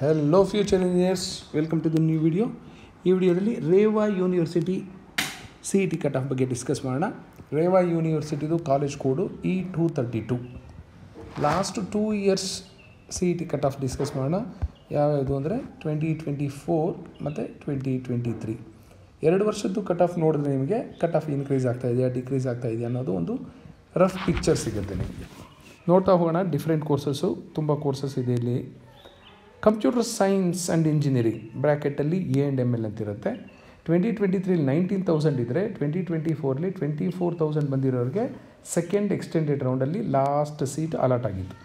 Hello future engineers, welcome to the new video. ಈ ವಿಡಿಯೋದಲ್ಲಿ Reva university CET cut off ಬಗ್ಗೆ discuss ಮಾಡೋಣ. ರೇವಾ ಯೂನಿವರ್ಸಿಟಿದು college code E232. Last 2 years CET cut off discuss ಮಾಡೋಣ. ಯಾವ್ಯಾವುದು ಅಂದರೆ 2024 ಮತ್ತು 2023. 2 ವರ್ಷದ್ದು ಕಟ್ ಆಫ್ ನೋಡಿದ್ರೆ ನಿಮಗೆ ಕಟ್ ಆಫ್ ಇನ್ಕ್ರೀಸ್ ಆಗ್ತಾ ಇದೆಯಾ ಡಿಕ್ರೀಸ್ ಆಗ್ತಾ ಇದೆಯಾ ಅನ್ನೋದು ಒಂದು ರಫ್ ಪಿಕ್ಚರ್ ಸಿಗುತ್ತೆ ನಿಮಗೆ. ನೋಡ್ತಾ ಹೋಗೋಣ. ಡಿಫ್ರೆಂಟ್ ಕೋರ್ಸಸ್ಸು, ತುಂಬ ಕೋರ್ಸಸ್ ಇದೆ ಇಲ್ಲಿ. ಕಂಪ್ಯೂಟರ್ ಸೈನ್ಸ್ ಆ್ಯಂಡ್ ಇಂಜಿನಿಯರಿಂಗ್ ಬ್ರ್ಯಾಕೆಟಲ್ಲಿ A&ML ಅಂತಿರುತ್ತೆ. 2023 19,000 ಇದ್ದರೆ 2024 24,000 ಬಂದಿರೋರಿಗೆ ಸೆಕೆಂಡ್ ಎಕ್ಸ್ಟೆಂಡೆಡ್ ರೌಂಡಲ್ಲಿ ಲಾಸ್ಟ್ ಸೀಟ್ ಅಲಾಟ್ ಆಗಿತ್ತು.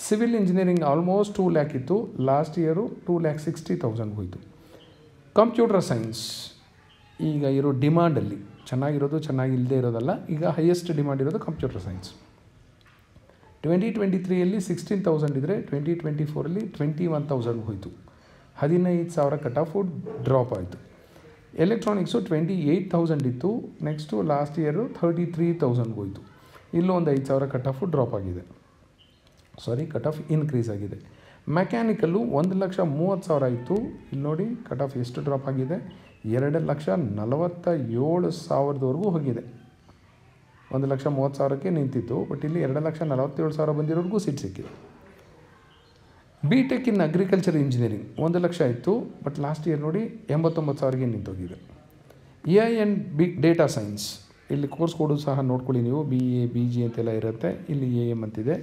ಸಿವಿಲ್ ಇಂಜಿನಿಯರಿಂಗ್ ಆಲ್ಮೋಸ್ಟ್ 2 ಲ್ಯಾಕ್ ಇತ್ತು, ಲಾಸ್ಟ್ ಇಯರು 2,60,000 ಹೋಯಿತು. ಕಂಪ್ಯೂಟರ್ ಸೈನ್ಸ್ ಈಗ ಇರೋ ಡಿಮಾಂಡಲ್ಲಿ ಚೆನ್ನಾಗಿರೋದು ಚೆನ್ನಾಗಿಲ್ಲದೆ ಇರೋದಲ್ಲ, ಈಗ ಹೈಯೆಸ್ಟ್ ಡಿಮಾಂಡ್ ಇರೋದು ಕಂಪ್ಯೂಟರ್ ಸೈನ್ಸ್. 2023ಯಲ್ಲಿ 16,000 ಇದ್ದರೆ 2024ಅಲ್ಲಿ 21,000 ಹೋಯಿತು. 15,000 ಕಟ್ ಆಫು ಡ್ರಾಪ್ ಆಯಿತು. ಎಲೆಕ್ಟ್ರಾನಿಕ್ಸು 28,000 ಇತ್ತು, ನೆಕ್ಸ್ಟು ಲಾಸ್ಟ್ ಇಯರು 33,000 ಹೋಯಿತು. ಇಲ್ಲೂ ಒಂದು 5,000 ಕಟ್ ಆಫು ಡ್ರಾಪ್ ಆಗಿದೆ, ಕಟ್ ಆಫ್ ಇನ್ಕ್ರೀಸ್ ಆಗಿದೆ. ಮೆಕ್ಯಾನಿಕಲ್ಲು 1,30,000 ಇತ್ತು, ಇಲ್ಲಿ ನೋಡಿ ಕಟ್ ಆಫ್ ಎಷ್ಟು ಡ್ರಾಪ್ ಆಗಿದೆ, 2,47,000ವರೆಗೂ ಹೋಗಿದೆ. 1,30,000ಕ್ಕೆ ನಿಂತಿತ್ತು, ಬಟ್ ಇಲ್ಲಿ 2,47,000 ಬಂದಿರೋರಿಗೂ ಸೀಟ್ ಸಿಕ್ಕಿದೆ. BTech ಇನ್ ಅಗ್ರಿಕಲ್ಚರ್ ಇಂಜಿನಿಯರಿಂಗ್ 1,00,000 ಇತ್ತು, ಬಟ್ ಲಾಸ್ಟ್ ಇಯರ್ ನೋಡಿ 89,000ಗೆ ನಿಂತೋಗಿದೆ. AI and big data science ಇಲ್ಲಿ ಕೋರ್ಸ್ ಕೋಡು ಸಹ ನೋಡ್ಕೊಳ್ಳಿ ನೀವು, BA BG ಅಂತೆಲ್ಲ ಇರುತ್ತೆ, ಇಲ್ಲಿ AM ಅಂತಿದೆ,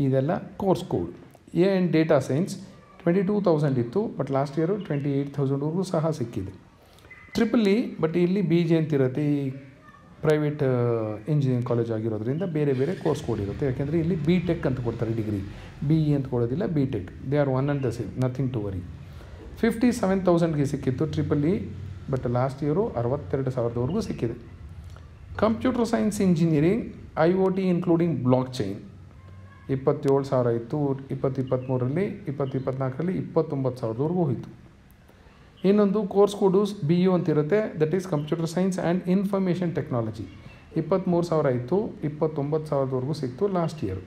ಇದೆಲ್ಲ course code. AI and data science 22,000 ಇತ್ತು, ಬಟ್ ಲಾಸ್ಟ್ ಇಯರು 28,000ವರೆಗೂ ಸಹ ಸಿಕ್ಕಿದೆ. EEE, ಬಟ್ ಇಲ್ಲಿ BG ಅಂತಿರುತ್ತೆ, ಈ ಪ್ರೈವೇಟ್ ಇಂಜಿನಿಯರಿಂಗ್ ಕಾಲೇಜ್ ಆಗಿರೋದ್ರಿಂದ ಬೇರೆ ಬೇರೆ ಕೋರ್ಸ್ ಕೋಡ್ ಇರುತ್ತೆ. ಯಾಕೆಂದರೆ ಇಲ್ಲಿ BTech ಅಂತ ಕೊಡ್ತಾರೆ ಡಿಗ್ರಿ, BE ಅಂತ ಕೊಡೋದಿಲ್ಲ, BTech. They are one and the same, nothing to worry. 57,000ಗೆ ಸಿಕ್ಕಿತ್ತು EEE, ಬಟ್ ಲಾಸ್ಟ್ ಇಯರು 62,000ವರೆಗೂ ಸಿಕ್ಕಿದೆ. Computer science engineering IoT including blockchain 27,000 ಇತ್ತು, 2023ರಲ್ಲಿ 2024ರಲ್ಲಿ 29,000ವರೆಗೂ ಹೋಯಿತು. ಇನ್ನೊಂದು ಕೋರ್ಸ್ ಕೋಡು BU ಅಂತಿರುತ್ತೆ, that is computer science and information technology. 23,000 ಇತ್ತು, 29,000ವರೆಗೂ ಸಿಕ್ತು ಲಾಸ್ಟ್ ಇಯರು.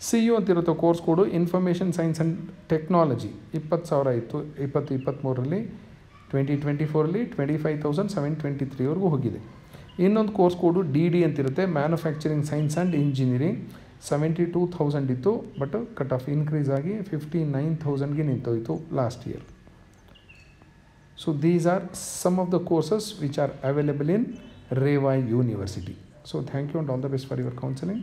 CU ಅಂತಿರುತ್ತೆ course code information science and technology, 20,000 ಇತ್ತು 2023ರಲ್ಲಿ, 2024ರಲ್ಲಿ 25,723ವರೆಗೂ ಹೋಗಿದೆ. ಇನ್ನೊಂದು ಕೋರ್ಸ್ ಕೋಡು DD ಅಂತಿರುತ್ತೆ, ಮ್ಯಾನುಫ್ಯಾಕ್ಚರಿಂಗ್ ಸೈನ್ಸ್ ಆ್ಯಂಡ್ ಇಂಜಿನಿಯರಿಂಗ್, 72,000 ಇತ್ತು, ಬಟ್ ಕಟ್ ಆಫ್ ಇನ್ಕ್ರೀಸ್ ಆಗಿ 59,000ಗೆ ನಿಂತೋಯಿತು last year. So these are some of the courses which are available in Reva University. So thank you and all the best for your counseling.